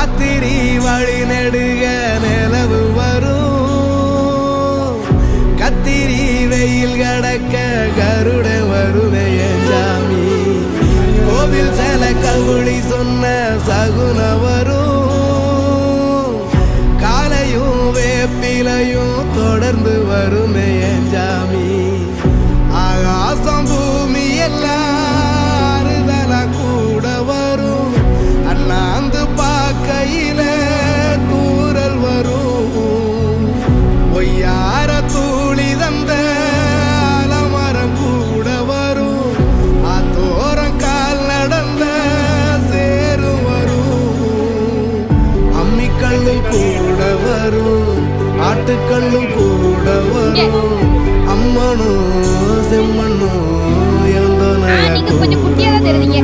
ராத்திரி வழி நெடுக நிலவு வரும் கத்திரி வெயில் கடக்க கருட வருடைய சாமி கோவில் சில கவுளி சொன்ன சகுன வரும் காலையும் வேப்பிலையும் தொடர்ந்து வருமே சாமி ஆகாசம் பூமி எல்லாருதலா கூட வரும் அண்ணாந்து பார்க்கையில தூரல் வரும் ஒய்யார தூளி தந்த அலமரம் கூட வரும் ஆத்தோரம் கால் நடந்த சேரும் வரும் அம்மிக்கல்லும் கூட வரும் ஆட்டுக்கல்லும் கூட வரும் அம்மனும் செம்மண்ணும் நீங்க கொஞ்சம் குட்டியா தான் தெரியுங்க.